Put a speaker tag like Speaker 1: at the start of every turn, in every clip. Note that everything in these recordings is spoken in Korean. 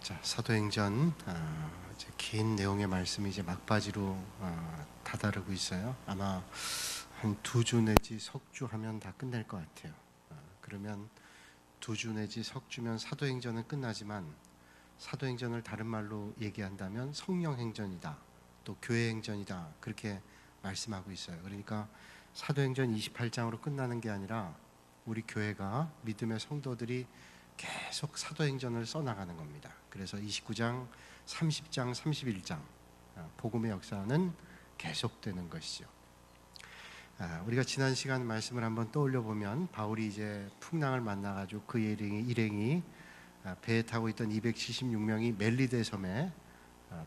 Speaker 1: 자, 사도행전 이제 긴 내용의 말씀이 이제 막바지로 다다르고 있어요. 아마 한 2주 내지 석주 하면 다 끝낼 것 같아요. 그러면 2주 내지 석주면 사도행전은 끝나지만 사도행전을 다른 말로 얘기한다면 성령행전이다, 또 교회행전이다, 그렇게 말씀하고 있어요. 그러니까 사도행전 28장으로 끝나는 게 아니라 우리 교회가, 믿음의 성도들이 계속 사도행전을 써나가는 겁니다. 그래서 29장, 30장, 31장 복음의 역사는 계속되는 것이죠. 우리가 지난 시간 말씀을 한번 떠올려 보면 바울이 이제 풍랑을 만나가지고 그 일행이 배에 타고 있던 276명이 멜리데 섬에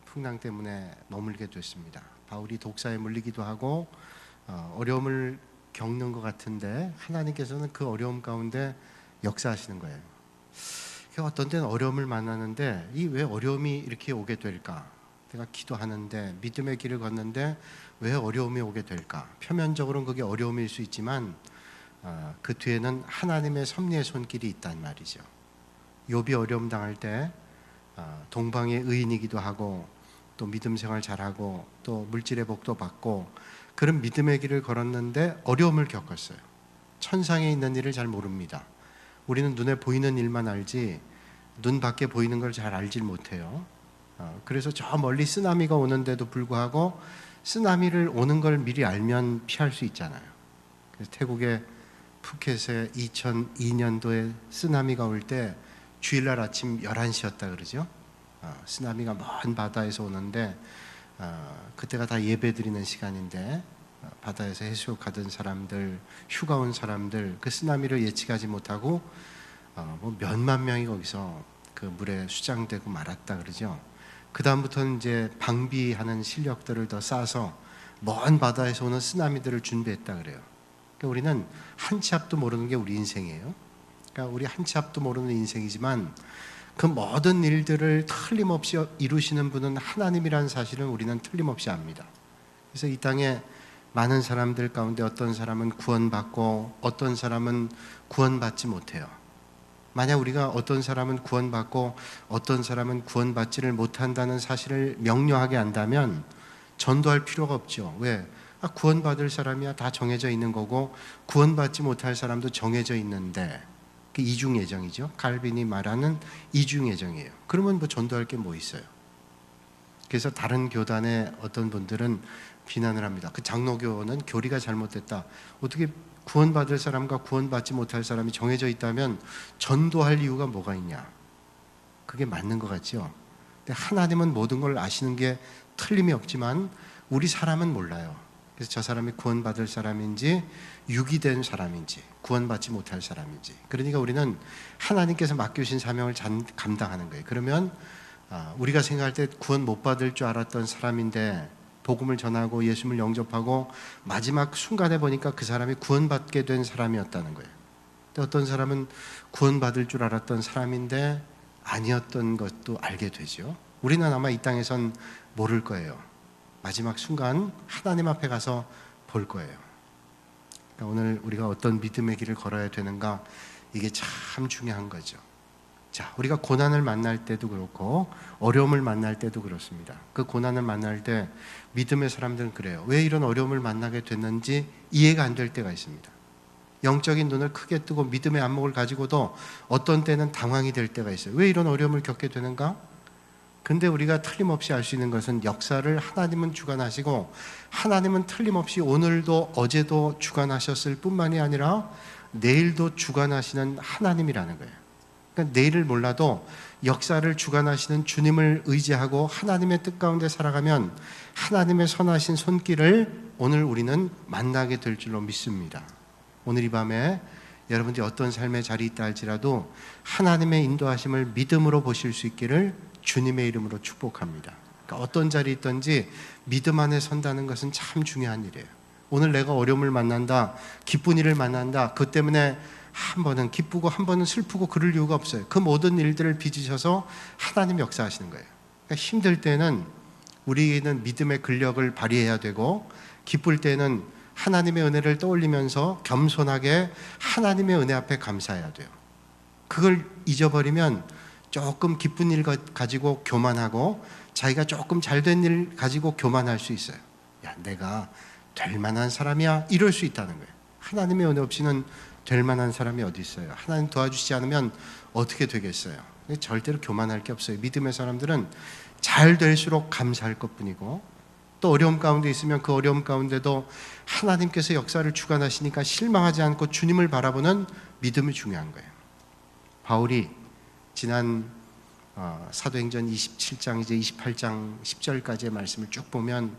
Speaker 1: 풍랑 때문에 머물게 됐습니다. 바울이 독사에 물리기도 하고 어려움을 겪는 것 같은데 하나님께서는 그 어려움 가운데 역사하시는 거예요. 어떤 때는 어려움을 만나는데 이 왜 어려움이 이렇게 오게 될까? 내가 기도하는데 믿음의 길을 걷는데 왜 어려움이 오게 될까? 표면적으로는 그게 어려움일 수 있지만 그 뒤에는 하나님의 섭리의 손길이 있단 말이죠. 욥이 어려움 당할 때 동방의 의인이기도 하고 또 믿음 생활 잘하고 또 물질의 복도 받고 그런 믿음의 길을 걸었는데 어려움을 겪었어요. 천상에 있는 일을 잘 모릅니다. 우리는 눈에 보이는 일만 알지 눈 밖에 보이는 걸 잘 알질 못해요. 그래서 저 멀리 쓰나미가 오는데도 불구하고 쓰나미를 오는 걸 미리 알면 피할 수 있잖아요. 그래서 태국의 푸켓에 2002년도에 쓰나미가 올 때 주일날 아침 11시였다 그러죠. 쓰나미가 먼 바다에서 오는데 그때가 다 예배 드리는 시간인데 바다에서 해수욕 가던 사람들, 휴가 온 사람들, 그 쓰나미를 예측하지 못하고 몇만 명이 거기서 그 물에 수장되고 말았다 그러죠. 그 다음부터는 이제 방비하는 실력들을 더 쌓아서 먼 바다에서 오는 쓰나미들을 준비했다 그래요. 그러니까 우리는 한 치 앞도 모르는 게 우리 인생이에요. 그러니까 우리 한 치 앞도 모르는 인생이지만 그 모든 일들을 틀림없이 이루시는 분은 하나님이라는 사실은 우리는 틀림없이 압니다. 그래서 이 땅에 많은 사람들 가운데 어떤 사람은 구원받고 어떤 사람은 구원받지 못해요. 만약 우리가 어떤 사람은 구원받고 어떤 사람은 구원받지를 못한다는 사실을 명료하게 안다면 전도할 필요가 없죠. 왜? 구원받을 사람이야 다 정해져 있는 거고 구원받지 못할 사람도 정해져 있는데 그 이중예정이죠. 칼빈이 말하는 이중예정이에요. 그러면 뭐 전도할 게 뭐 있어요? 그래서 다른 교단의 어떤 분들은 비난을 합니다. 그 장로교는 교리가 잘못됐다. 어떻게 구원받을 사람과 구원받지 못할 사람이 정해져 있다면 전도할 이유가 뭐가 있냐? 그게 맞는 것 같죠? 근데 하나님은 모든 걸 아시는 게 틀림이 없지만 우리 사람은 몰라요. 그래서 저 사람이 구원받을 사람인지 유기된 사람인지 구원받지 못할 사람인지. 그러니까 우리는 하나님께서 맡겨주신 사명을 감당하는 거예요. 그러면 우리가 생각할 때 구원 못 받을 줄 알았던 사람인데 복음을 전하고 예수님을 영접하고 마지막 순간에 보니까 그 사람이 구원받게 된 사람이었다는 거예요. 근데 어떤 사람은 구원받을 줄 알았던 사람인데 아니었던 것도 알게 되죠. 우리는 아마 이 땅에선 모를 거예요. 마지막 순간 하나님 앞에 가서 볼 거예요. 그러니까 오늘 우리가 어떤 믿음의 길을 걸어야 되는가, 이게 참 중요한 거죠. 자, 우리가 고난을 만날 때도 그렇고 어려움을 만날 때도 그렇습니다. 그 고난을 만날 때 믿음의 사람들은 그래요. 왜 이런 어려움을 만나게 됐는지 이해가 안 될 때가 있습니다. 영적인 눈을 크게 뜨고 믿음의 안목을 가지고도 어떤 때는 당황이 될 때가 있어요. 왜 이런 어려움을 겪게 되는가? 근데 우리가 틀림없이 알 수 있는 것은 역사를 하나님은 주관하시고 하나님은 틀림없이 오늘도 어제도 주관하셨을 뿐만이 아니라 내일도 주관하시는 하나님이라는 거예요. 그러니까 내일을 몰라도 역사를 주관하시는 주님을 의지하고 하나님의 뜻 가운데 살아가면 하나님의 선하신 손길을 오늘 우리는 만나게 될 줄로 믿습니다. 오늘 이 밤에 여러분들이 어떤 삶의 자리에 있다 할지라도 하나님의 인도하심을 믿음으로 보실 수 있기를 주님의 이름으로 축복합니다. 그러니까 어떤 자리에 있든지 믿음 안에 선다는 것은 참 중요한 일이에요. 오늘 내가 어려움을 만난다, 기쁜 일을 만난다, 그것 때문에 한 번은 기쁘고 한 번은 슬프고 그럴 이유가 없어요. 그 모든 일들을 빚으셔서 하나님 역사하시는 거예요. 그러니까 힘들 때는 우리는 믿음의 근력을 발휘해야 되고 기쁠 때는 하나님의 은혜를 떠올리면서 겸손하게 하나님의 은혜 앞에 감사해야 돼요. 그걸 잊어버리면 조금 기쁜 일 가지고 교만하고 자기가 조금 잘된 일 가지고 교만할 수 있어요. 야, 내가 될 만한 사람이야, 이럴 수 있다는 거예요. 하나님의 은혜 없이는 될 만한 사람이 어디 있어요? 하나님 도와주시지 않으면 어떻게 되겠어요? 절대로 교만할 게 없어요. 믿음의 사람들은 잘 될수록 감사할 것뿐이고, 또 어려움 가운데 있으면 그 어려움 가운데도 하나님께서 역사를 주관하시니까 실망하지 않고 주님을 바라보는 믿음이 중요한 거예요. 바울이 지난 사도행전 27장 이제 28장 10절까지의 말씀을 쭉 보면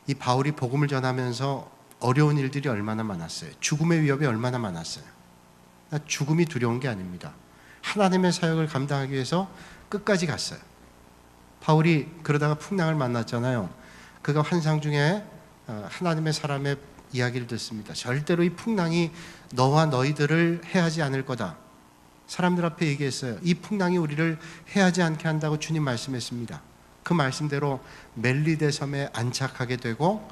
Speaker 1: 이 바울이 복음을 전하면서 어려운 일들이 얼마나 많았어요. 죽음의 위협이 얼마나 많았어요. 죽음이 두려운 게 아닙니다. 하나님의 사역을 감당하기 위해서 끝까지 갔어요. 바울이 그러다가 풍랑을 만났잖아요. 그가 환상 중에 하나님의 사람의 이야기를 듣습니다. 절대로 이 풍랑이 너와 너희들을 해하지 않을 거다. 사람들 앞에 얘기했어요. 이 풍랑이 우리를 해하지 않게 한다고 주님 말씀했습니다. 그 말씀대로 멜리데 섬에 안착하게 되고,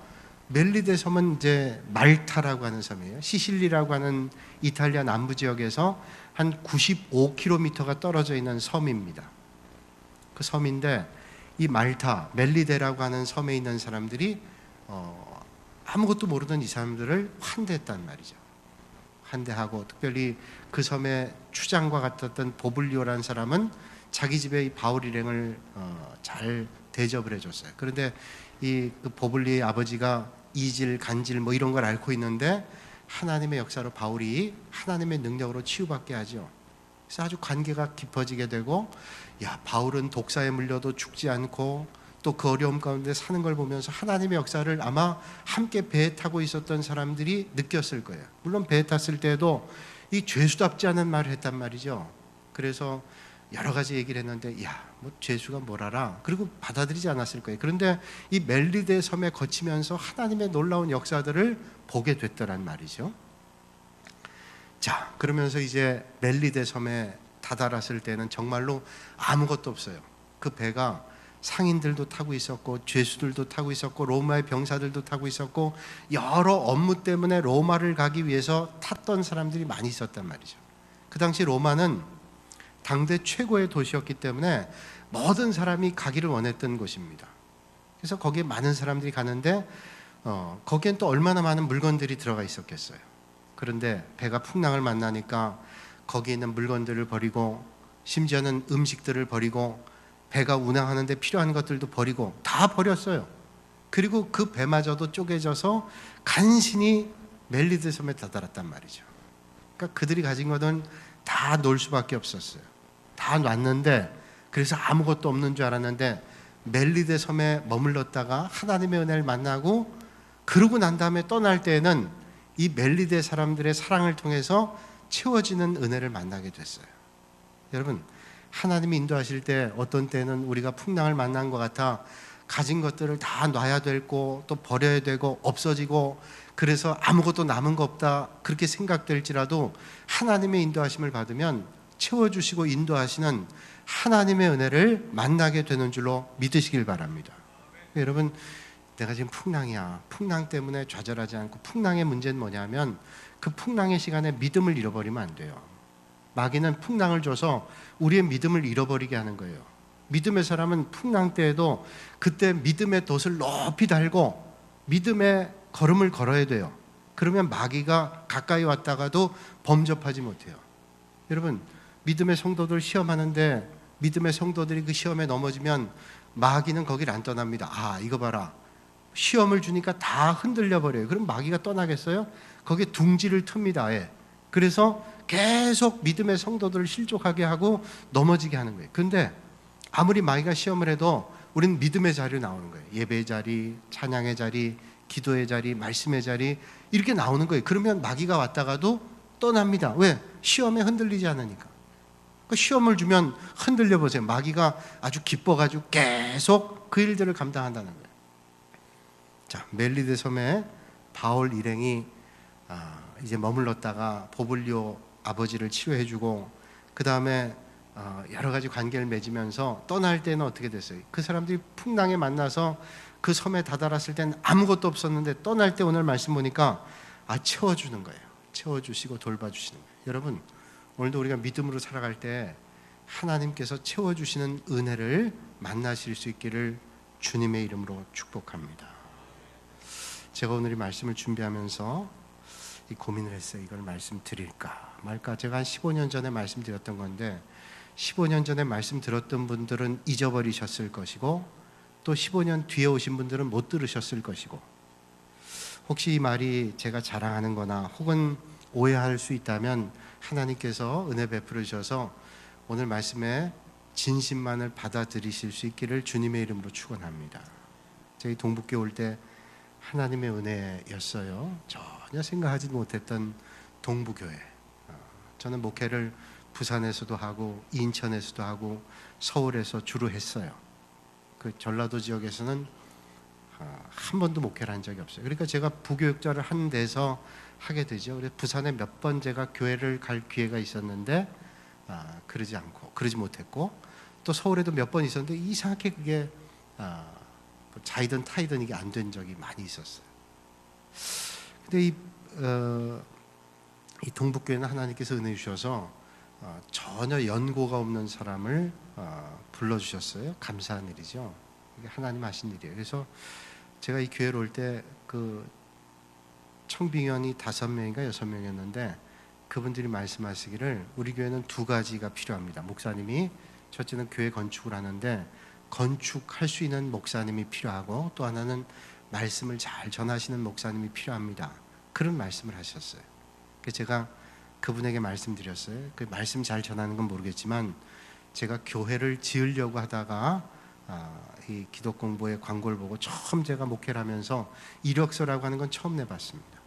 Speaker 1: 멜리데 섬은 이제 말타라고 하는 섬이에요. 시실리라고 하는 이탈리아 남부 지역에서 한 95km가 떨어져 있는 섬입니다. 그 섬인데 이 말타, 멜리데라고 하는 섬에 있는 사람들이 아무것도 모르던 이 사람들을 환대했단 말이죠. 환대하고, 특별히 그 섬의 추장과 같았던 보블리오라는 사람은 자기 집에 이 바울 일행을 잘 대접을 해줬어요. 그런데 이 그 보블리의 아버지가 이질, 간질 뭐 이런 걸 앓고 있는데 하나님의 역사로 바울이 하나님의 능력으로 치유받게 하죠. 그래서 아주 관계가 깊어지게 되고, 야, 바울은 독사에 물려도 죽지 않고 또 그 어려움 가운데 사는 걸 보면서 하나님의 역사를 아마 함께 배에 타고 있었던 사람들이 느꼈을 거예요. 물론 배에 탔을 때도 이 죄수답지 않은 말을 했단 말이죠. 그래서 여러 가지 얘기를 했는데, 야, 뭐 죄수가 뭘 알아? 그리고 받아들이지 않았을 거예요. 그런데 이 멜리데 섬에 거치면서 하나님의 놀라운 역사들을 보게 됐더란 말이죠. 자, 그러면서 이제 멜리데 섬에 다다랐을 때는 정말로 아무것도 없어요. 그 배가 상인들도 타고 있었고 죄수들도 타고 있었고 로마의 병사들도 타고 있었고 여러 업무 때문에 로마를 가기 위해서 탔던 사람들이 많이 있었단 말이죠. 그 당시 로마는 당대 최고의 도시였기 때문에 모든 사람이 가기를 원했던 곳입니다. 그래서 거기에 많은 사람들이 가는데 거기엔 또 얼마나 많은 물건들이 들어가 있었겠어요. 그런데 배가 풍랑을 만나니까 거기에 있는 물건들을 버리고, 심지어는 음식들을 버리고, 배가 운항하는 데 필요한 것들도 버리고 다 버렸어요. 그리고 그 배마저도 쪼개져서 간신히 멜리데 섬에 다다랐단 말이죠. 그러니까 그들이 가진 것은 다 놓을 수밖에 없었어요. 다 놨는데, 그래서 아무것도 없는 줄 알았는데 멜리데 섬에 머물렀다가 하나님의 은혜를 만나고, 그러고 난 다음에 떠날 때에는 이 멜리데 사람들의 사랑을 통해서 채워지는 은혜를 만나게 됐어요. 여러분, 하나님이 인도하실 때 어떤 때는 우리가 풍랑을 만난 것 같아 가진 것들을 다 놔야 되고 또 버려야 되고 없어지고, 그래서 아무것도 남은 거 없다 그렇게 생각될지라도 하나님의 인도하심을 받으면 채워주시고 인도하시는 하나님의 은혜를 만나게 되는 줄로 믿으시길 바랍니다. 여러분, 내가 지금 풍랑이야. 풍랑 때문에 좌절하지 않고, 풍랑의 문제는 뭐냐면 그 풍랑의 시간에 믿음을 잃어버리면 안 돼요. 마귀는 풍랑을 줘서 우리의 믿음을 잃어버리게 하는 거예요. 믿음의 사람은 풍랑 때에도 그때 믿음의 돛을 높이 달고 믿음의 걸음을 걸어야 돼요. 그러면 마귀가 가까이 왔다가도 범접하지 못해요. 여러분, 믿음의 성도들 시험하는데 믿음의 성도들이 그 시험에 넘어지면 마귀는 거기를 안 떠납니다. 아, 이거 봐라. 시험을 주니까 다 흔들려 버려요. 그럼 마귀가 떠나겠어요? 거기에 둥지를 틉니다. 아예. 그래서 계속 믿음의 성도들을 실족하게 하고 넘어지게 하는 거예요. 그런데 아무리 마귀가 시험을 해도 우리는 믿음의 자리로 나오는 거예요. 예배의 자리, 찬양의 자리, 기도의 자리, 말씀의 자리, 이렇게 나오는 거예요. 그러면 마귀가 왔다가도 떠납니다. 왜? 시험에 흔들리지 않으니까. 그 시험을 주면 흔들려 보세요. 마귀가 아주 기뻐가지고 계속 그 일들을 감당한다는 거예요. 자, 멜리데 섬에 바울 일행이 이제 머물렀다가 보블리오 아버지를 치료해주고, 그 다음에 여러 가지 관계를 맺으면서 떠날 때는 어떻게 됐어요? 그 사람들이 풍랑에 만나서 그 섬에 다다랐을 때는 아무것도 없었는데 떠날 때 오늘 말씀 보니까 채워주는 거예요. 채워주시고 돌봐주시는 거예요. 여러분, 오늘도 우리가 믿음으로 살아갈 때 하나님께서 채워주시는 은혜를 만나실 수 있기를 주님의 이름으로 축복합니다. 제가 오늘 이 말씀을 준비하면서 이 고민을 했어요. 이걸 말씀드릴까 말까. 제가 한 15년 전에 말씀드렸던 건데 15년 전에 말씀 들었던 분들은 잊어버리셨을 것이고 또 15년 뒤에 오신 분들은 못 들으셨을 것이고, 혹시 이 말이 제가 자랑하는 거나 혹은 오해할 수 있다면 하나님께서 은혜 베풀어 주셔서 오늘 말씀에 진심만을 받아들이실 수 있기를 주님의 이름으로 축원합니다. 저희 동북교회 올 때 하나님의 은혜였어요. 전혀 생각하지 못했던 동북교회. 저는 목회를 부산에서도 하고 인천에서도 하고 서울에서 주로 했어요. 그 전라도 지역에서는 한 번도 목회를 한 적이 없어요. 그러니까 제가 부교육자를 한 데서 하게 되죠. 그래서 부산에 몇 번 제가 교회를 갈 기회가 있었는데 그러지 못했고, 또 서울에도 몇 번 있었는데 이상하게 그게 자이든 타이든 이게 안 된 적이 많이 있었어요. 근데 이 동북교회는 하나님께서 은혜 주셔서 전혀 연고가 없는 사람을 불러주셨어요. 감사한 일이죠. 이게 하나님 하신 일이에요. 그래서 제가 이 교회로 올 때 그 청빙위원이 5명인가 6명이었는데 그분들이 말씀하시기를 우리 교회는 2가지가 필요합니다. 목사님이 첫째는 교회 건축을 하는데 건축할 수 있는 목사님이 필요하고, 또 하나는 말씀을 잘 전하시는 목사님이 필요합니다. 그런 말씀을 하셨어요. 그래서 제가 그분에게 말씀드렸어요. 그 말씀 잘 전하는 건 모르겠지만 제가 교회를 지으려고 하다가 이 기독공부의 광고를 보고 처음 제가 목회를 하면서 이력서라고 하는 건 처음 내봤습니다.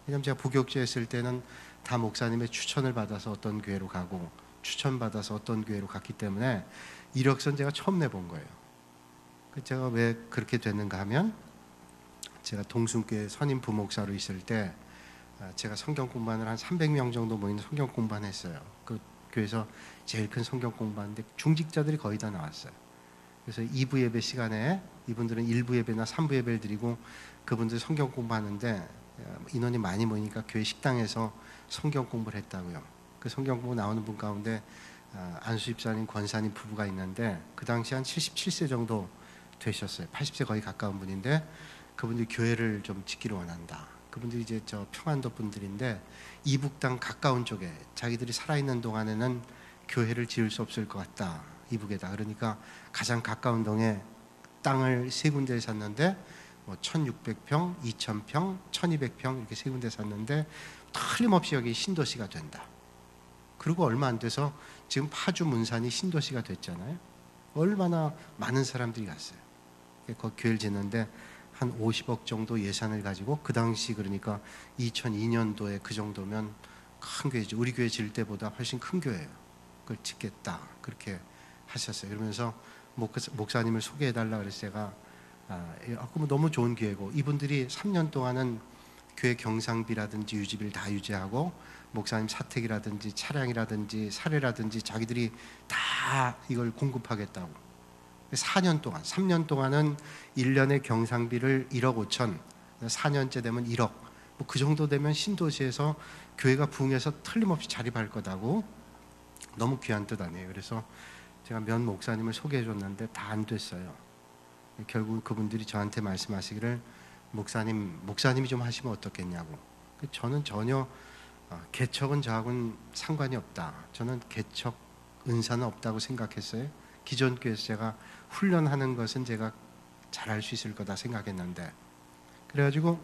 Speaker 1: 왜냐하면 제가 부교육자 했을 때는 다 목사님의 추천을 받아서 어떤 교회로 가고 추천받아서 어떤 교회로 갔기 때문에 이력서는 제가 처음 내본 거예요. 제가 왜 그렇게 됐는가 하면, 제가 동순교회 선임 부목사로 있을 때 제가 성경 공부하는 한 300명 정도 모이는 성경 공부를 했어요. 그 교회에서 제일 큰 성경 공부하는데 중직자들이 거의 다 나왔어요. 그래서 2부 예배 시간에 이분들은 1부 예배나 3부 예배를 드리고 그분들 성경 공부하는데 인원이 많이 모이니까 교회 식당에서 성경 공부를 했다고요. 그 성경 공부 나오는 분 가운데 안수 집사님, 권사님 부부가 있는데 그 당시 한 77세 정도 되셨어요. 80세 거의 가까운 분인데 그분들이 교회를 좀 짓기를 원한다. 그분들이 이제 저 평안도 분들인데 이북당 가까운 쪽에 자기들이 살아있는 동안에는 교회를 지을 수 없을 것 같다. 이북에다. 그러니까 가장 가까운 동에 땅을 3군데에 샀는데 1600평, 2000평, 1200평 이렇게 3군데 샀는데 틀림없이 여기 신도시가 된다. 그리고 얼마 안 돼서 지금 파주 문산이 신도시가 됐잖아요. 얼마나 많은 사람들이 갔어요. 그 교회를 짓는데 한 50억 정도 예산을 가지고, 그 당시 그러니까 2002년도에 그 정도면 큰 교회죠. 우리 교회 질 때보다 훨씬 큰 교회예요. 그걸 짓겠다 그렇게 하셨어요. 그러면서 목사님을 소개해달라 그래서 제가 그러면 너무 좋은 교회고, 이분들이 3년 동안은 교회 경상비라든지 유지비를 다 유지하고 목사님 사택이라든지 차량이라든지 사례라든지 자기들이 다 이걸 공급하겠다고. 4년 동안, 3년 동안은 1년에 경상비를 1억 5천, 4년째 되면 1억, 뭐 그 정도 되면 신도시에서 교회가 부흥해서 틀림없이 자립할 거다고. 너무 귀한 뜻 아니에요. 그래서 제가 몇 목사님을 소개해 줬는데 다 안 됐어요. 결국 그분들이 저한테 말씀하시기를 목사님이 좀 하시면 어떻겠냐고. 저는 전혀 개척은 저하고는 상관이 없다. 저는 개척 은사는 없다고 생각했어요. 기존 교회에서 제가 훈련하는 것은 제가 잘할 수 있을 거다 생각했는데, 그래가지고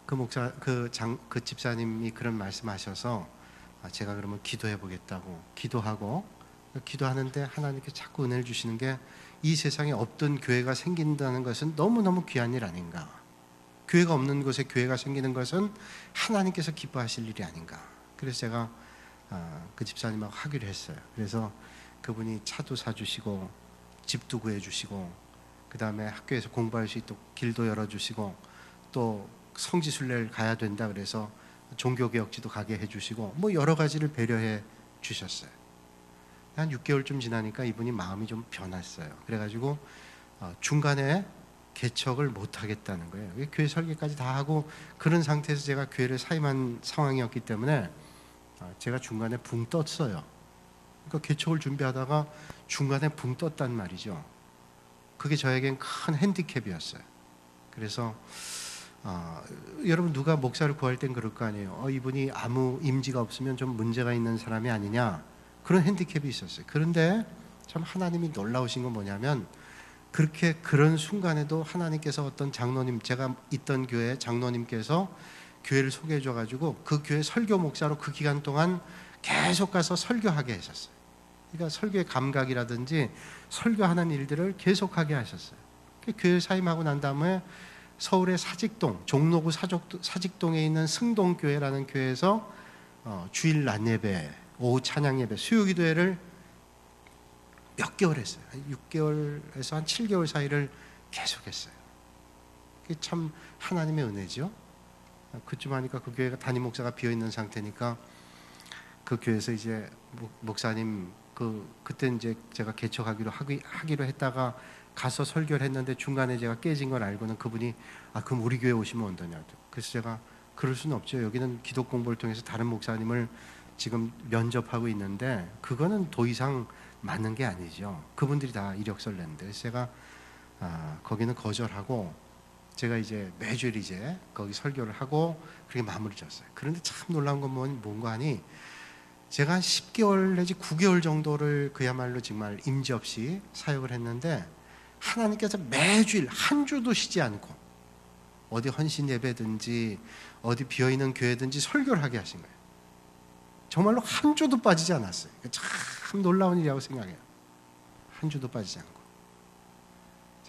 Speaker 1: 그 집사님이 그런 말씀하셔서 제가 그러면 기도해 보겠다고 기도하는데 하나님께 자꾸 은혜를 주시는 게, 이 세상에 없던 교회가 생긴다는 것은 너무너무 귀한 일 아닌가. 교회가 없는 곳에 교회가 생기는 것은 하나님께서 기뻐하실 일이 아닌가. 그래서 제가 그 집사님하고 하기로 했어요. 그래서 그분이 차도 사주시고 집도 구해주시고, 그 다음에 학교에서 공부할 수 있도록 길도 열어주시고, 또 성지순례를 가야 된다 그래서 종교개혁지도 가게 해주시고, 뭐 여러 가지를 배려해 주셨어요. 한 6개월쯤 지나니까 이분이 마음이 좀 변했어요. 그래가지고 중간에 개척을 못 하겠다는 거예요. 교회 설계까지 다 하고 그런 상태에서 제가 교회를 사임한 상황이었기 때문에 제가 중간에 붕 떴어요. 그러니까 개척을 준비하다가 중간에 붕 떴단 말이죠. 그게 저에겐 큰 핸디캡이었어요. 그래서 여러분 누가 목사를 구할 땐 그럴 거 아니에요. 이분이 아무 임지가 없으면 좀 문제가 있는 사람이 아니냐, 그런 핸디캡이 있었어요. 그런데 참 하나님이 놀라우신 건 뭐냐면, 그렇게 그런 순간에도 하나님께서 어떤 장로님, 제가 있던 교회 장로님께서 교회를 소개해 줘가지고 그 교회 설교 목사로 그 기간 동안 계속 가서 설교하게 하셨어요. 그러니까 설교의 감각이라든지 설교하는 일들을 계속하게 하셨어요. 교회 사임하고 난 다음에 서울의 사직동, 종로구 사직동에 있는 승동교회라는 교회에서 주일 낮 예배, 오후 찬양 예배, 수요 기도회를 몇 개월 했어요. 6개월에서 한 7개월 사이를 계속했어요. 그게 참 하나님의 은혜죠. 그쯤 하니까 그 교회가 담임 목사가 비어 있는 상태니까 그 교회에서 이제 목사님 그때 이제 제가 하기로 했다가 가서 설교를 했는데 중간에 제가 깨진 걸 알고는 그분이 그럼 우리 교회 오시면 어떠냐. 그래서 제가 그럴 수는 없죠. 여기는 기독 공부를 통해서 다른 목사님을 지금 면접하고 있는데 그거는 더 이상 맞는 게 아니죠. 그분들이 다 이력서를 냈는데, 그래서 제가 거기는 거절하고 제가 이제 매주일 이제 거기 설교를 하고 그렇게 마무리 졌어요. 그런데 참 놀라운 건 뭔가 하니, 제가 한 10개월 내지 9개월 정도를 그야말로 정말 임지 없이 사역을 했는데, 하나님께서 매주일 한 주도 쉬지 않고 어디 헌신 예배든지 어디 비어있는 교회든지 설교를 하게 하신 거예요. 정말로 한 주도 빠지지 않았어요. 참 놀라운 일이라고 생각해요. 한 주도 빠지지 않고.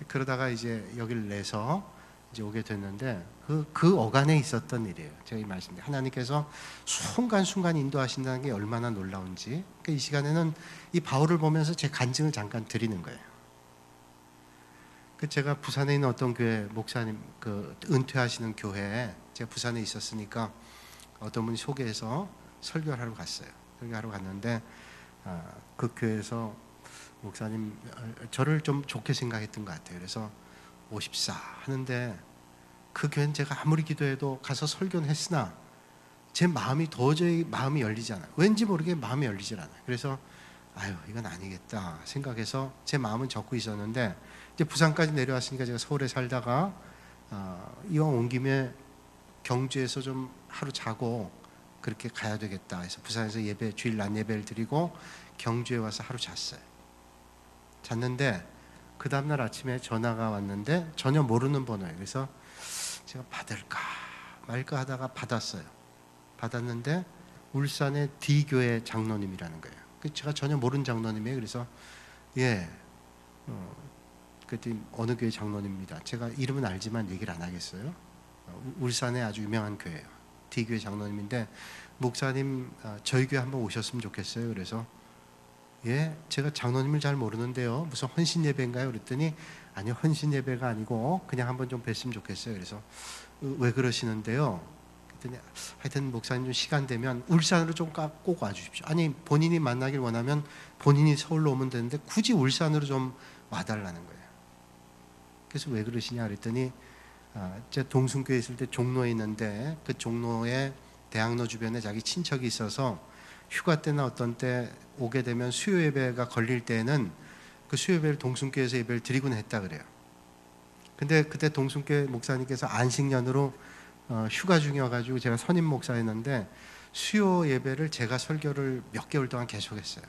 Speaker 1: 그러다가 이제 여기를 내서 이제 오게 됐는데 그 어간에 있었던 일이에요. 제가 이 말씀드린 하나님께서 순간순간 인도하신다는 게 얼마나 놀라운지. 그러니까 이 시간에는 이 바울을 보면서 제 간증을 잠깐 드리는 거예요. 제가 부산에 있는 어떤 교회 목사님, 은퇴하시는 교회에 제가 부산에 있었으니까 어떤 분이 소개해서 설교를 하러 갔어요. 설교하러 갔는데 그 교회에서 목사님 저를 좀 좋게 생각했던 것 같아요. 그래서 오십사 하는데, 그 교회는 제가 아무리 기도해도 가서 설교는 했으나 제 마음이 도저히 마음이 열리지 않아요. 왠지 모르게 마음이 열리질 않아요. 그래서 이건 아니겠다 생각해서 제 마음은 접고 있었는데, 이제 부산까지 내려왔으니까 제가 서울에 살다가 이왕 온 김에 경주에서 좀 하루 자고 그렇게 가야 되겠다 해서 부산에서 주일 낮 예배를 드리고 경주에 와서 하루 잤는데 그 다음날 아침에 전화가 왔는데 전혀 모르는 번호예요. 그래서 제가 받을까 말까 하다가 받았는데 울산의 D교회 장로님이라는 거예요. 제가 전혀 모르는 장로님이에요. 그래서 그랬더니 어느 교회 장로님입니다. 제가 이름은 알지만 얘기를 안 하겠어요. 울산의 아주 유명한 교회예요. D교회 장로님인데, 목사님 저희 교회 한번 오셨으면 좋겠어요. 그래서 제가 장로님을 잘 모르는데요, 무슨 헌신 예배인가요? 그랬더니 아니요, 헌신 예배가 아니고 그냥 한번 좀 뵀으면 좋겠어요. 그래서 왜 그러시는데요? 그랬더니 하여튼 목사님 좀 시간 되면 울산으로 좀 꼭 와주십시오. 아니, 본인이 만나길 원하면 본인이 서울로 오면 되는데 굳이 울산으로 좀 와달라는 거예요. 그래서 왜 그러시냐 그랬더니 제가 동순교에 있을 때 종로에 있는데 그 종로에 대학로 주변에 자기 친척이 있어서 휴가 때나 어떤 때 오게 되면 수요 예배가 걸릴 때는 그 수요 예배를 동순교에서 예배를 드리곤 했다 그래요. 근데 그때 동순교회 목사님께서 안식년으로 휴가 중이어가지고 제가 선임 목사였는데 수요 예배를 제가 설교를 몇 개월 동안 계속했어요.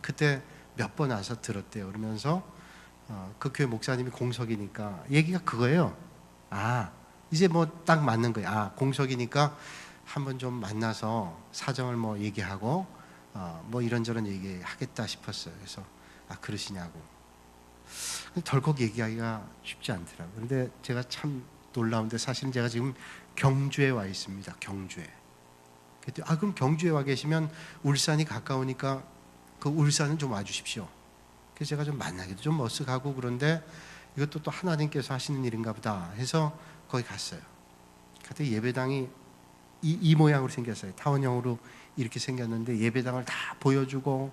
Speaker 1: 그때 몇 번 와서 들었대요. 그러면서 그 교회 목사님이 공석이니까 얘기가 그거예요. 이제 뭐 딱 맞는 거예요. 공석이니까 한번 좀 만나서 사정을 뭐 얘기하고 뭐 이런저런 얘기하겠다 싶었어요. 그래서 그러시냐고. 덜컥 얘기하기가 쉽지 않더라고요. 그런데 제가 참 놀라운데, 사실은 제가 지금 경주에 와 있습니다. 경주에. 그럼 경주에 와 계시면 울산이 가까우니까 그 울산은 좀 와주십시오. 그래서 제가 좀 만나기도 좀 머쓱하고, 그런데 이것도 또 하나님께서 하시는 일인가 보다 해서 거기 갔어요. 그때 예배당이 이 모양으로 생겼어요. 타원형으로 이렇게 생겼는데 예배당을 다 보여주고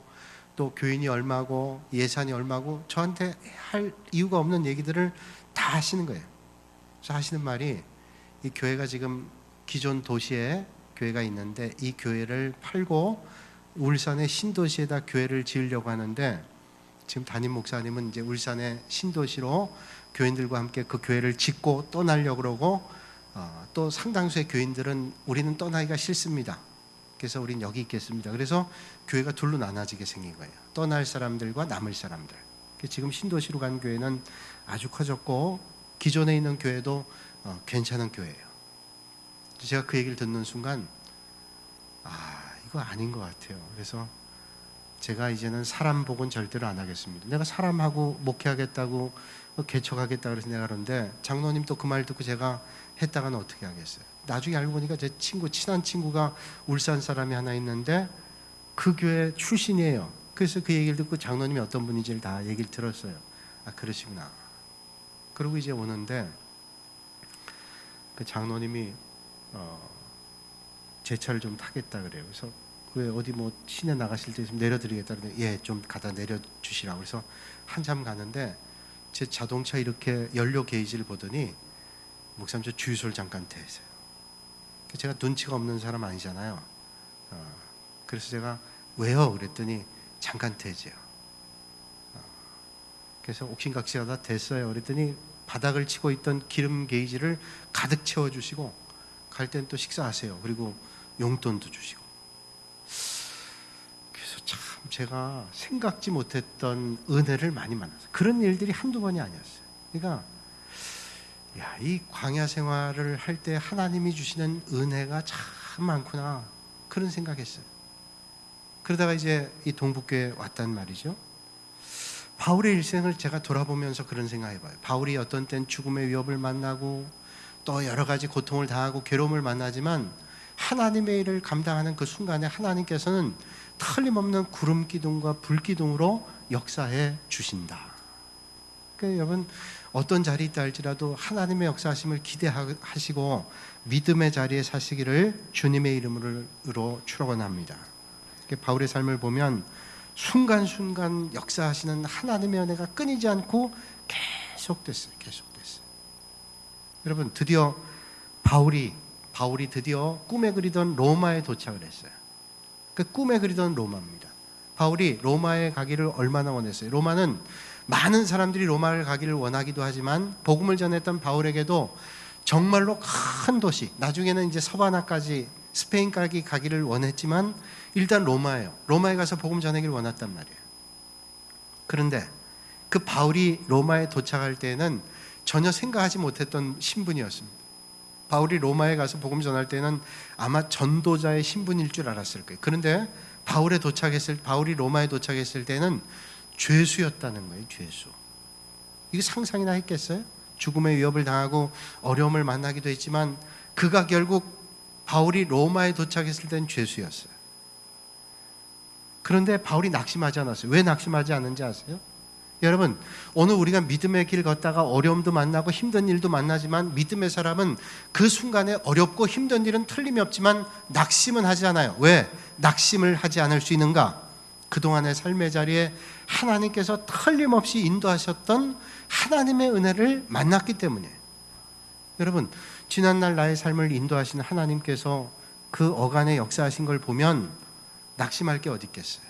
Speaker 1: 또 교인이 얼마고 예산이 얼마고 저한테 할 이유가 없는 얘기들을 다 하시는 거예요. 그래서 하시는 말이, 이 교회가 지금 기존 도시에 교회가 있는데 이 교회를 팔고 울산의 신도시에다 교회를 지으려고 하는데, 지금 담임 목사님은 이제 울산의 신도시로 교인들과 함께 그 교회를 짓고 떠나려고 그러고, 또 상당수의 교인들은 우리는 떠나기가 싫습니다. 그래서 우린 여기 있겠습니다. 그래서 교회가 둘로 나눠지게 생긴 거예요. 떠날 사람들과 남을 사람들. 지금 신도시로 간 교회는 아주 커졌고, 기존에 있는 교회도 괜찮은 교회예요. 제가 그 얘기를 듣는 순간 이거 아닌 것 같아요. 그래서 제가 이제는 사람 복은 절대로 안 하겠습니다. 내가 사람하고 목회하겠다고 개척하겠다 그래서 내가 그러는데, 장로님 또 그 말 듣고 제가 했다가는 어떻게 하겠어요. 나중에 알고 보니까 제 친구, 친한 친구가 울산 사람이 하나 있는데 그 교회 출신이에요. 그래서 그 얘기를 듣고 장로님이 어떤 분인지를 다 얘기를 들었어요. 그러시구나. 그러고 이제 오는데 그 장로님이 제 차를 좀 타겠다 그래요. 그래서 왜 어디 뭐 시내 나가실 때 좀 내려드리겠다 그러는데, 예, 좀 갖다 내려주시라고. 그래서 한참 가는데 제 자동차 이렇게 연료 게이지를 보더니, 목사님 저 주유소를 잠깐 대세요. 제가 눈치가 없는 사람 아니잖아요. 그래서 제가 왜요? 그랬더니 잠깐 대세요. 그래서 옥신각신하다 됐어요. 그랬더니 바닥을 치고 있던 기름 게이지를 가득 채워주시고, 갈 땐 또 식사하세요. 그리고 용돈도 주시고. 그래서 참 제가 생각지 못했던 은혜를 많이 만났어요. 그런 일들이 한두 번이 아니었어요. 그러니까 이 광야 생활을 할 때 하나님이 주시는 은혜가 참 많구나, 그런 생각했어요. 그러다가 이제 이 동북교에 왔단 말이죠. 바울의 일생을 제가 돌아보면서 그런 생각해봐요. 바울이 어떤 땐 죽음의 위협을 만나고 또 여러 가지 고통을 당하고 괴로움을 만나지만, 하나님의 일을 감당하는 그 순간에 하나님께서는 틀림없는 구름 기둥과 불 기둥으로 역사해 주신다. 그러니까 여러분, 어떤 자리에 있다 할지라도 하나님의 역사하심을 기대하시고 믿음의 자리에 사시기를 주님의 이름으로 축원합니다. 바울의 삶을 보면 순간순간 역사하시는 하나님의 은혜가 끊이지 않고 계속됐어요. 여러분, 드디어 바울이 드디어 꿈에 그리던 로마에 도착을 했어요. 그 꿈에 그리던 로마입니다. 바울이 로마에 가기를 얼마나 원했어요. 로마는 많은 사람들이 로마를 가기를 원하기도 하지만, 복음을 전했던 바울에게도 정말로 큰 도시, 나중에는 이제 서바나까지, 스페인까지 가기를 원했지만 일단 로마예요. 로마에 가서 복음 전하기를 원했단 말이에요. 그런데 그 바울이 로마에 도착할 때는 전혀 생각하지 못했던 신분이었습니다. 바울이 로마에 가서 복음 전할 때는 아마 전도자의 신분일 줄 알았을 거예요. 그런데 바울이 로마에 도착했을 때는 죄수였다는 거예요. 죄수. 이게 상상이나 했겠어요? 죽음의 위협을 당하고 어려움을 만나기도 했지만, 그가 결국 바울이 로마에 도착했을 때는 죄수였어요. 그런데 바울이 낙심하지 않았어요. 왜 낙심하지 않는지 아세요? 여러분, 오늘 우리가 믿음의 길 걷다가 어려움도 만나고 힘든 일도 만나지만, 믿음의 사람은 그 순간에 어렵고 힘든 일은 틀림이 없지만 낙심은 하지 않아요. 왜 낙심을 하지 않을 수 있는가? 그동안의 삶의 자리에 하나님께서 틀림없이 인도하셨던 하나님의 은혜를 만났기 때문이에요. 여러분, 지난날 나의 삶을 인도하신 하나님께서 그 어간에 역사하신 걸 보면 낙심할 게 어디 있겠어요.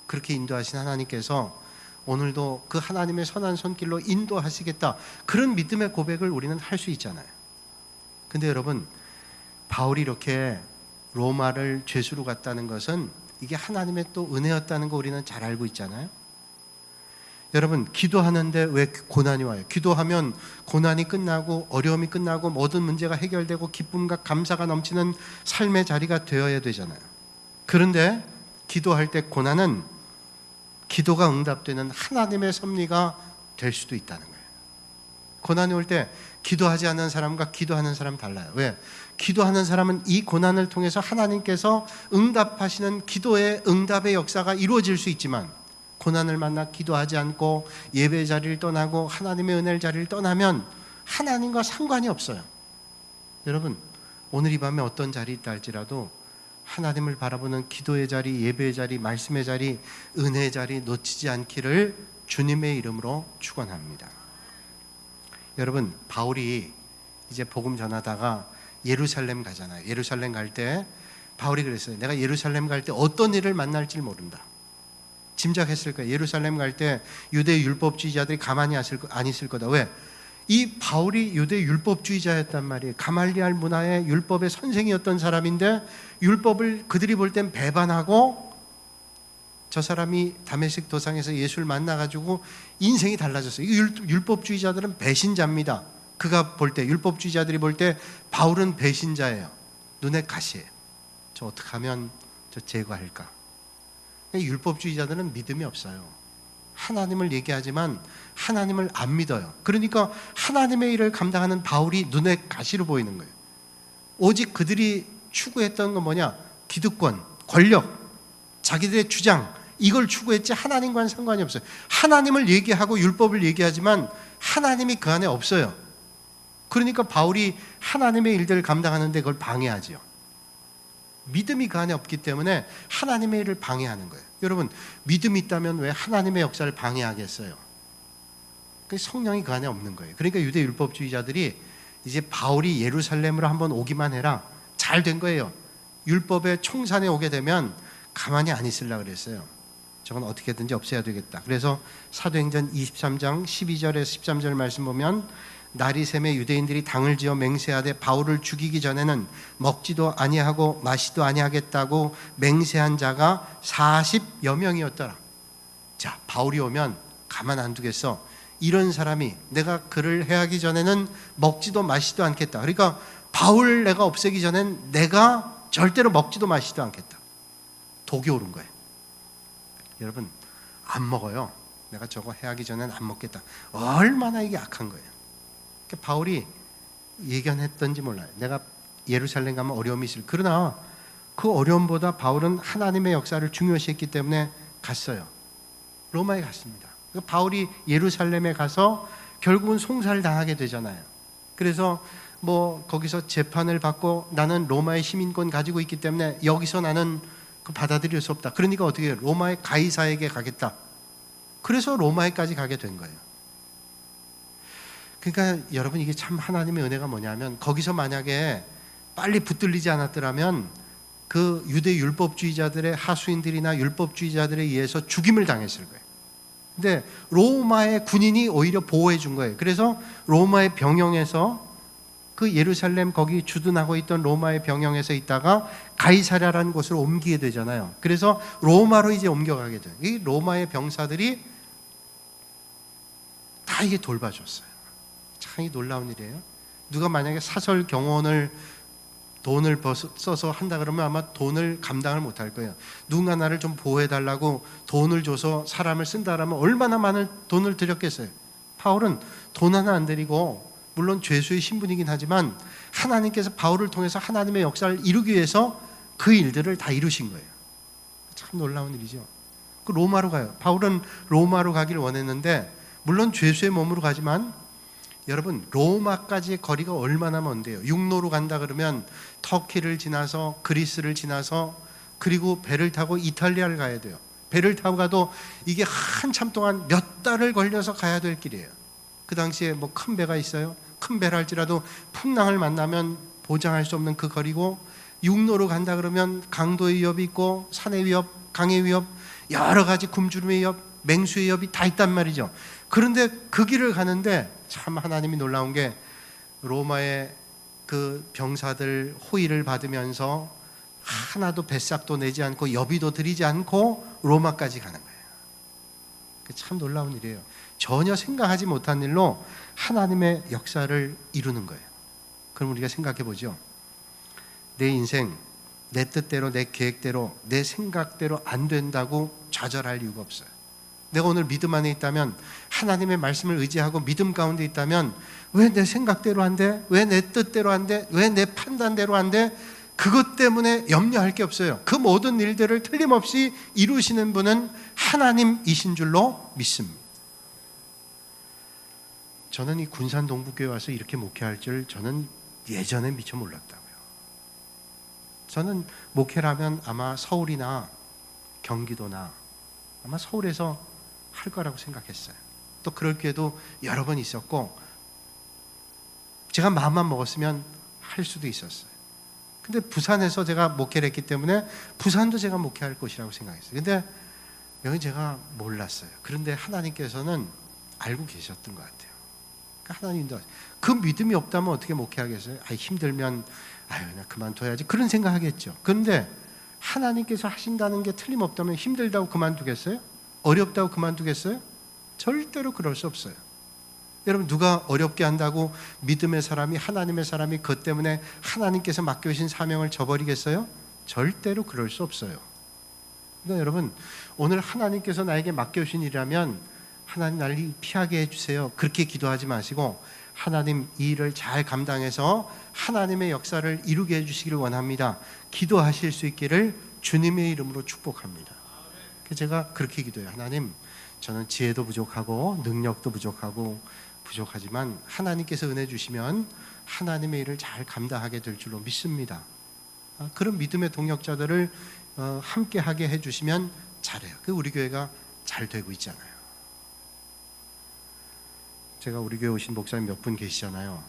Speaker 1: 그렇게 인도하신 하나님께서 오늘도 그 하나님의 선한 손길로 인도하시겠다, 그런 믿음의 고백을 우리는 할 수 있잖아요. 근데 여러분, 바울이 이렇게 로마를 죄수로 갔다는 것은 이게 하나님의 또 은혜였다는 거 우리는 잘 알고 있잖아요. 여러분, 기도하는데 왜 고난이 와요? 기도하면 고난이 끝나고 어려움이 끝나고 모든 문제가 해결되고 기쁨과 감사가 넘치는 삶의 자리가 되어야 되잖아요. 그런데 기도할 때 고난은 기도가 응답되는 하나님의 섭리가 될 수도 있다는 거예요. 고난이 올 때 기도하지 않는 사람과 기도하는 사람 달라요. 왜? 기도하는 사람은 이 고난을 통해서 하나님께서 응답하시는 기도의 응답의 역사가 이루어질 수 있지만, 고난을 만나 기도하지 않고 예배 자리를 떠나고 하나님의 은혜의 자리를 떠나면 하나님과 상관이 없어요. 여러분, 오늘 이 밤에 어떤 자리에 있다 할지라도 하나님을 바라보는 기도의 자리, 예배의 자리, 말씀의 자리, 은혜의 자리 놓치지 않기를 주님의 이름으로 축원합니다. 여러분, 바울이 이제 복음 전하다가 예루살렘 가잖아요. 예루살렘 갈 때 바울이 그랬어요. 내가 예루살렘 갈 때 어떤 일을 만날지 모른다. 짐작했을 거예요. 예루살렘 갈 때 유대 율법주의자들이 가만히 안 있을 거다. 왜? 이 바울이 유대 율법주의자였단 말이에요. 가말리알 문화의 율법의 선생이었던 사람인데 율법을 그들이 볼 땐 배반하고 저 사람이 다메섹 도상에서 예수를 만나가지고 인생이 달라졌어요. 율법주의자들은 배신자입니다. 그가 볼 때, 율법주의자들이 볼 때 바울은 배신자예요. 눈에 가시예요. 저 어떻게 하면 저 제거할까? 율법주의자들은 믿음이 없어요. 하나님을 얘기하지만 하나님을 안 믿어요. 그러니까 하나님의 일을 감당하는 바울이 눈에 가시로 보이는 거예요. 오직 그들이 추구했던 건 뭐냐? 기득권, 권력, 자기들의 주장, 이걸 추구했지 하나님과는 상관이 없어요. 하나님을 얘기하고 율법을 얘기하지만 하나님이 그 안에 없어요. 그러니까 바울이 하나님의 일들을 감당하는데 그걸 방해하죠. 믿음이 그 안에 없기 때문에 하나님의 일을 방해하는 거예요. 여러분, 믿음이 있다면 왜 하나님의 역사를 방해하겠어요? 성령이 그 안에 없는 거예요. 그러니까 유대 율법주의자들이 이제 바울이 예루살렘으로 한번 오기만 해라, 잘 된 거예요. 율법의 총산에 오게 되면 가만히 안 있으려고 그랬어요. 저건 어떻게든지 없애야 되겠다. 그래서 사도행전 23장 12절에서 13절 말씀 보면 날이 새매 유대인들이 당을 지어 맹세하되 바울을 죽이기 전에는 먹지도 아니하고 마시도 아니하겠다고 맹세한 자가 40여 명이었더라. 자, 바울이 오면 가만 안 두겠어. 이런 사람이 내가 그를 해하기 전에는 먹지도 마시도 않겠다. 그러니까 바울 내가 없애기 전엔 내가 절대로 먹지도 마시도 않겠다. 독이 오른 거예요. 여러분, 안 먹어요. 내가 저거 해하기 전엔 안 먹겠다. 얼마나 이게 악한 거예요. 그러니까 바울이 예견했던지 몰라요. 내가 예루살렘 가면 어려움이 있을. 그러나 그 어려움보다 바울은 하나님의 역사를 중요시했기 때문에 갔어요. 로마에 갔습니다. 그러니까 바울이 예루살렘에 가서 결국은 송사를 당하게 되잖아요. 그래서 거기서 재판을 받고 나는 로마의 시민권 가지고 있기 때문에 여기서 나는 그 받아들일 수 없다. 그러니까 어떻게 해요? 로마의 가이사에게 가겠다. 그래서 로마에까지 가게 된 거예요. 그러니까 여러분, 이게 참 하나님의 은혜가 뭐냐면 거기서 만약에 빨리 붙들리지 않았더라면 그 유대 율법주의자들의 하수인들이나 율법주의자들에 의해서 죽임을 당했을 거예요. 근데 로마의 군인이 오히려 보호해 준 거예요. 그래서 로마의 병영에서 그 예루살렘 거기 주둔하고 있던 로마의 병영에서 있다가 가이사랴라는 곳으로 옮기게 되잖아요. 그래서 로마로 이제 옮겨가게 돼요. 이 로마의 병사들이 다 이게 돌봐줬어요. 참 놀라운 일이에요. 누가 만약에 사설 경호원을 돈을 써서 한다 그러면 아마 돈을 감당을 못할 거예요. 누군가 나를 좀 보호해달라고 돈을 줘서 사람을 쓴다 그러면 얼마나 많은 돈을 들였겠어요. 바울은 돈 하나 안 들이고, 물론 죄수의 신분이긴 하지만 하나님께서 바울을 통해서 하나님의 역사를 이루기 위해서 그 일들을 다 이루신 거예요. 참 놀라운 일이죠. 그 로마로 가요. 바울은 로마로 가길 원했는데 물론 죄수의 몸으로 가지만 여러분, 로마까지의 거리가 얼마나 먼데요. 육로로 간다 그러면 터키를 지나서 그리스를 지나서 그리고 배를 타고 이탈리아를 가야 돼요. 배를 타고 가도 이게 한참 동안 몇 달을 걸려서 가야 될 길이에요. 그 당시에 큰 배가 있어요. 큰 배라 할지라도 풍랑을 만나면 보장할 수 없는 그 거리고, 육로로 간다 그러면 강도의 위협이 있고 산의 위협, 강의 위협, 여러 가지 굶주림의 위협, 맹수의 위협이 다 있단 말이죠. 그런데 그 길을 가는데 참 하나님이 놀라운 게 로마의 그 병사들 호의를 받으면서 하나도 뱃삭도 내지 않고 여비도 드리지 않고 로마까지 가는 거예요. 참 놀라운 일이에요. 전혀 생각하지 못한 일로 하나님의 역사를 이루는 거예요. 그럼 우리가 생각해 보죠. 내 인생 내 뜻대로, 내 계획대로, 내 생각대로 안 된다고 좌절할 이유가 없어요. 내가 오늘 믿음 안에 있다면, 하나님의 말씀을 의지하고 믿음 가운데 있다면 왜 내 생각대로 안 돼? 왜 내 뜻대로 안 돼? 왜 내 판단대로 안 돼? 그것 때문에 염려할 게 없어요. 그 모든 일들을 틀림없이 이루시는 분은 하나님이신 줄로 믿습니다. 저는 이 군산 동북교회 와서 이렇게 목회할 줄 저는 예전에 미처 몰랐다고요. 저는 목회라면 아마 서울이나 경기도나 아마 서울에서 할 거라고 생각했어요. 또 그럴 기회도 여러 번 있었고 제가 마음만 먹었으면 할 수도 있었어요. 근데 부산에서 제가 목회를 했기 때문에 부산도 제가 목회할 곳이라고 생각했어요. 근데 여기 제가 몰랐어요. 그런데 하나님께서는 알고 계셨던 것 같아요. 그러니까 하나님도 그 믿음이 없다면 어떻게 목회하겠어요? 힘들면 나 그만둬야지 그런 생각하겠죠. 그런데 하나님께서 하신다는 게 틀림없다면 힘들다고 그만두겠어요? 어렵다고 그만두겠어요? 절대로 그럴 수 없어요. 여러분, 누가 어렵게 한다고 믿음의 사람이, 하나님의 사람이 그것 때문에 하나님께서 맡겨주신 사명을 저버리겠어요? 절대로 그럴 수 없어요. 그러니까 여러분, 오늘 하나님께서 나에게 맡겨주신 일이라면 하나님 나를 피하게 해주세요, 그렇게 기도하지 마시고 하나님 이 일을 잘 감당해서 하나님의 역사를 이루게 해주시기를 원합니다, 기도하실 수 있기를 주님의 이름으로 축복합니다. 제가 그렇게 기도해요. 하나님, 저는 지혜도 부족하고 능력도 부족하지만 하나님께서 은혜 주시면 하나님의 일을 잘 감당하게 될 줄로 믿습니다. 그런 믿음의 동역자들을 함께 하게 해주시면 잘해요. 우리 교회가 잘 되고 있잖아요. 제가 우리 교회 오신 목사님 몇 분 계시잖아요.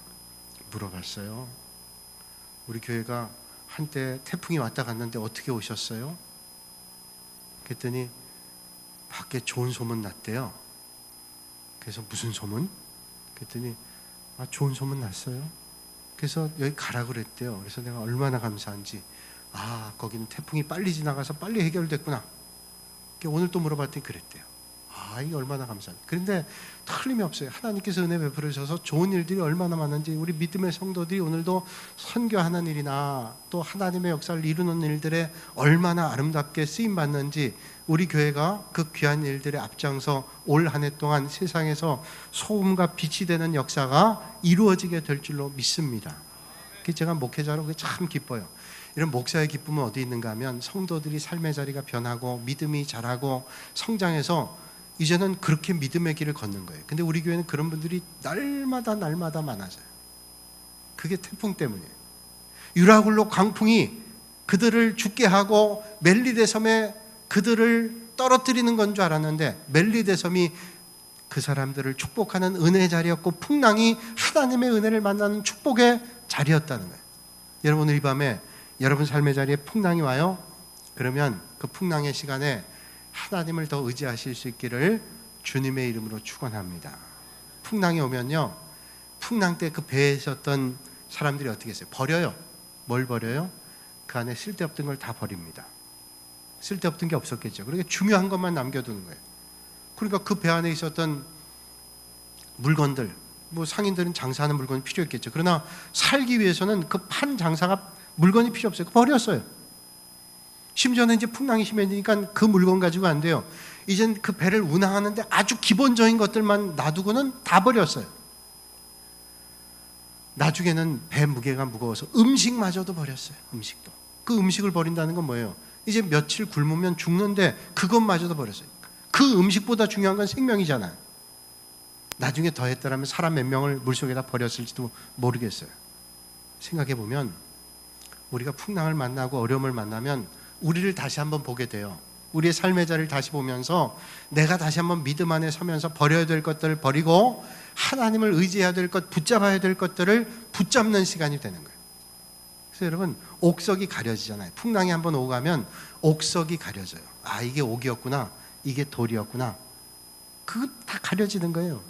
Speaker 1: 물어봤어요. 우리 교회가 한때 태풍이 왔다 갔는데 어떻게 오셨어요? 그랬더니 밖에 좋은 소문 났대요. 그래서 무슨 소문? 그랬더니 좋은 소문 났어요. 그래서 여기 가라 그랬대요. 그래서 내가 얼마나 감사한지, 거기는 태풍이 빨리 지나가서 빨리 해결됐구나. 오늘 또 물어봤더니 그랬대요. 이게 얼마나 감사한지. 그런데 틀림이 없어요. 하나님께서 은혜 베풀으셔서 좋은 일들이 얼마나 많은지, 우리 믿음의 성도들이 오늘도 선교하는 일이나 또 하나님의 역사를 이루는 일들에 얼마나 아름답게 쓰임받는지, 우리 교회가 그 귀한 일들에 앞장서 올 한 해 동안 세상에서 소금과 빛이 되는 역사가 이루어지게 될 줄로 믿습니다. 제가 목회자로 참 기뻐요. 이런 목사의 기쁨은 어디 있는가 하면 성도들이 삶의 자리가 변하고 믿음이 자라고 성장해서 이제는 그렇게 믿음의 길을 걷는 거예요. 근데 우리 교회는 그런 분들이 날마다 많아져요. 그게 태풍 때문이에요. 유라굴로 광풍이 그들을 죽게 하고 멜리데섬에 그들을 떨어뜨리는 건 줄 알았는데, 멜리데섬이 그 사람들을 축복하는 은혜의 자리였고, 풍랑이 하나님의 은혜를 만나는 축복의 자리였다는 거예요. 여러분, 이 밤에 여러분 삶의 자리에 풍랑이 와요? 그러면 그 풍랑의 시간에 하나님을 더 의지하실 수 있기를 주님의 이름으로 축원합니다. 풍랑이 오면요, 풍랑 때 그 배에 있었던 사람들이 어떻게 했어요? 버려요. 뭘 버려요? 그 안에 쓸데없던 걸 다 버립니다. 쓸데없던 게 없었겠죠. 그러니까 중요한 것만 남겨두는 거예요. 그러니까 그 배 안에 있었던 물건들, 상인들은 장사하는 물건이 필요했겠죠. 그러나 살기 위해서는 그 판 장사가 물건이 필요 없어요. 버렸어요. 심지어는 이제 풍랑이 심해지니까 그 물건 가지고 안 돼요. 이젠 그 배를 운항하는데 아주 기본적인 것들만 놔두고는 다 버렸어요. 나중에는 배 무게가 무거워서 음식마저도 버렸어요. 음식도. 그 음식을 버린다는 건 뭐예요? 이제 며칠 굶으면 죽는데 그것마저도 버렸어요. 그 음식보다 중요한 건 생명이잖아요. 나중에 더 했더라면 사람 몇 명을 물속에다 버렸을지도 모르겠어요. 생각해보면 우리가 풍랑을 만나고 어려움을 만나면 우리를 다시 한번 보게 돼요. 우리의 삶의 자리를 다시 보면서 내가 다시 한번 믿음 안에 서면서 버려야 될 것들을 버리고 하나님을 의지해야 될 것, 붙잡아야 될 것들을 붙잡는 시간이 되는 거예요. 그래서 여러분, 옥석이 가려지잖아요. 풍랑이 한번 오고 가면 옥석이 가려져요. 이게 옥이었구나, 이게 돌이었구나, 그거 다 가려지는 거예요.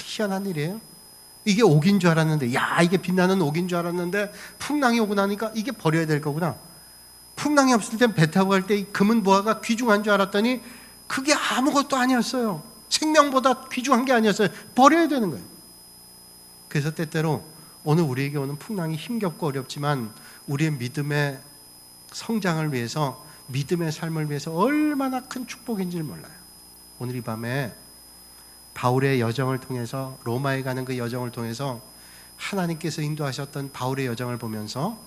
Speaker 1: 희한한 일이에요. 이게 옥인 줄 알았는데, 이게 빛나는 옥인 줄 알았는데 풍랑이 오고 나니까 이게 버려야 될 거구나. 풍랑이 없을 땐 배 타고 갈 때 이 금은 보화가 귀중한 줄 알았더니 그게 아무것도 아니었어요. 생명보다 귀중한 게 아니었어요. 버려야 되는 거예요. 그래서 때때로 오늘 우리에게 오는 풍랑이 힘겹고 어렵지만 우리의 믿음의 성장을 위해서, 믿음의 삶을 위해서 얼마나 큰 축복인지를 몰라요. 오늘 이 밤에 바울의 여정을 통해서, 로마에 가는 그 여정을 통해서 하나님께서 인도하셨던 바울의 여정을 보면서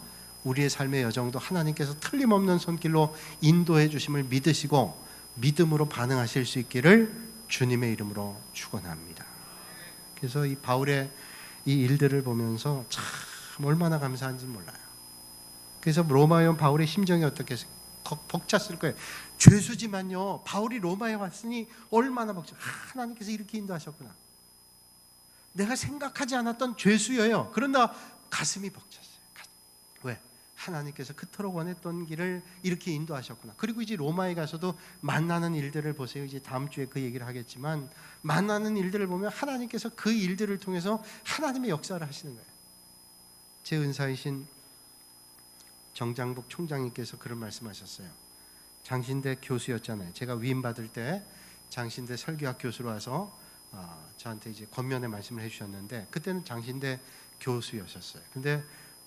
Speaker 1: 우리의 삶의 여정도 하나님께서 틀림없는 손길로 인도해 주심을 믿으시고 믿음으로 반응하실 수 있기를 주님의 이름으로 축원합니다. 그래서 이 바울의 이 일들을 보면서 참 얼마나 감사한지 몰라요. 그래서 로마에 온 바울의 심정이 어떻게 벅찼을 거예요. 죄수지만요, 바울이 로마에 왔으니 얼마나 벅찼어요. 하나님께서 이렇게 인도하셨구나. 내가 생각하지 않았던 죄수예요. 그러나 가슴이 벅찼어요. 왜? 하나님께서 그토록 원했던 길을 이렇게 인도하셨구나. 그리고 이제 로마에 가서도 만나는 일들을 보세요. 이제 다음 주에 그 얘기를 하겠지만 만나는 일들을 보면 하나님께서 그 일들을 통해서 하나님의 역사를 하시는 거예요. 제 은사이신 정장복 총장님께서 그런 말씀하셨어요. 장신대 교수였잖아요. 제가 위임받을 때 장신대 설교학 교수로 와서 저한테 이제 권면의 말씀을 해주셨는데 그때는 장신대 교수였었어요. 근데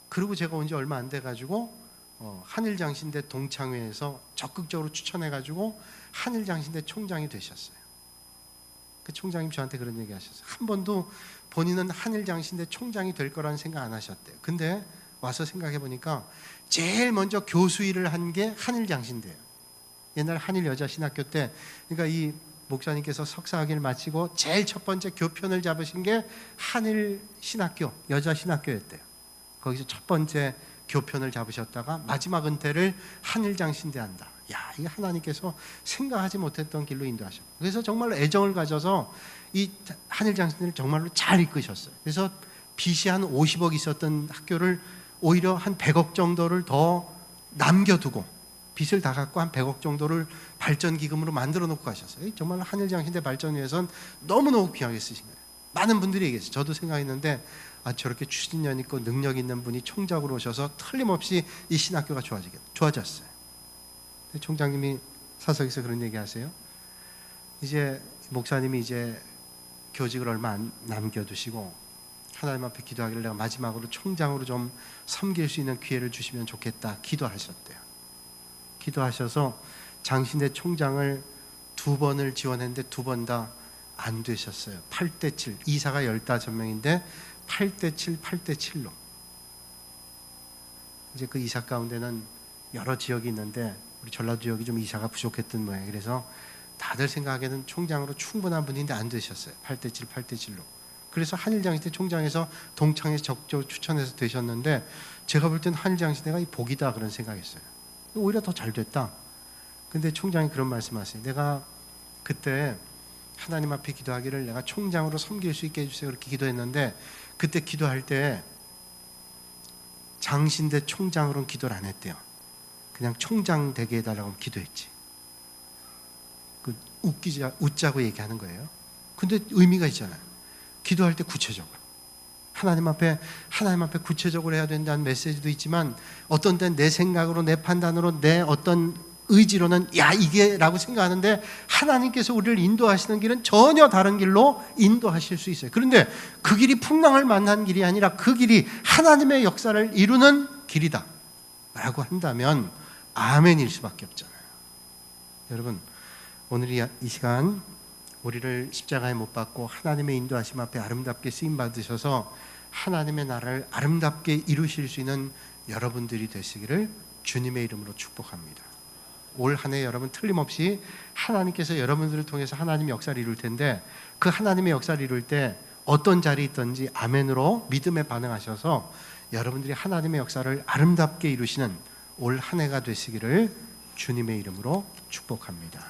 Speaker 1: 그리고 제가 온 지 얼마 안 돼가지고 한일장신대 동창회에서 적극적으로 추천해가지고 한일장신대 총장이 되셨어요. 그 총장님 저한테 그런 얘기 하셨어요. 한 번도 본인은 한일장신대 총장이 될 거라는 생각 안 하셨대요. 근데 와서 생각해 보니까 제일 먼저 교수 일을 한 게 한일장신대예요. 옛날 한일여자신학교 때, 그러니까 이 목사님께서 석사학위를 마치고 제일 첫 번째 교편을 잡으신 게 한일신학교, 여자신학교였대요. 거기서 첫 번째 교편을 잡으셨다가 마지막 은퇴를 한일장신대 한다. 야, 이 하나님께서 생각하지 못했던 길로 인도하셨고, 그래서 정말로 애정을 가져서 이 한일장신대를 정말로 잘 이끄셨어요. 그래서 빚이 한 50억 있었던 학교를 오히려 한 100억 정도를 더 남겨두고 빚을 다 갖고 한 100억 정도를 발전기금으로 만들어 놓고 가셨어요. 정말 한일장신대 발전 위해서는 너무너무 귀하게 쓰신 거예요. 많은 분들이 얘기했어요. 저도 생각했는데 저렇게 추진력 있고 능력 있는 분이 총장으로 오셔서 틀림없이 이 신학교가 좋아졌어요. 총장님이 사석에서 그런 얘기 하세요. 이제 목사님이 이제 교직을 얼마 안 남겨두시고 하나님 앞에 기도하기를 내가 마지막으로 총장으로 좀 섬길 수 있는 기회를 주시면 좋겠다 기도하셨대요. 기도하셔서 장신대 총장을 2번을 지원했는데 2번 다 안 되셨어요. 8대7, 이사가 15명인데 8대7, 8대7로. 이제 그 이사 가운데는 여러 지역이 있는데 우리 전라도 지역이 좀 이사가 부족했던 모양이에요. 그래서 다들 생각하기에는 총장으로 충분한 분인데 안 되셨어요. 8대7, 8대7로. 그래서 한일장신대 총장에서 동창회 적극적으로 추천해서 되셨는데 제가 볼 때는 한일장신대가 이 복이다 그런 생각했어요. 오히려 더 잘 됐다. 근데 총장이 그런 말씀하세요. 내가 그때 하나님 앞에 기도하기를 내가 총장으로 섬길 수 있게 해주세요 그렇게 기도했는데 그때 기도할 때 장신대 총장으로는 기도를 안 했대요. 그냥 총장 되게 해달라고 기도했지. 웃자고 얘기하는 거예요. 근데 의미가 있잖아요. 기도할 때 구체적으로 하나님 앞에 구체적으로 해야 된다는 메시지도 있지만 어떤 때는 내 생각으로 내 판단으로 내 어떤 의지로는 야 이게 라고 생각하는데 하나님께서 우리를 인도하시는 길은 전혀 다른 길로 인도하실 수 있어요. 그런데 그 길이 풍랑을 만난 길이 아니라 그 길이 하나님의 역사를 이루는 길이다 라고 한다면 아멘일 수밖에 없잖아요. 여러분 오늘 이 시간 우리를 십자가에 못 박고 하나님의 인도하심 앞에 아름답게 쓰임받으셔서 하나님의 나라를 아름답게 이루실 수 있는 여러분들이 되시기를 주님의 이름으로 축복합니다. 올 한 해 여러분 틀림없이 하나님께서 여러분들을 통해서 하나님의 역사를 이룰 텐데 그 하나님의 역사를 이룰 때 어떤 자리에 있든지 아멘으로 믿음에 반응하셔서 여러분들이 하나님의 역사를 아름답게 이루시는 올 한 해가 되시기를 주님의 이름으로 축복합니다.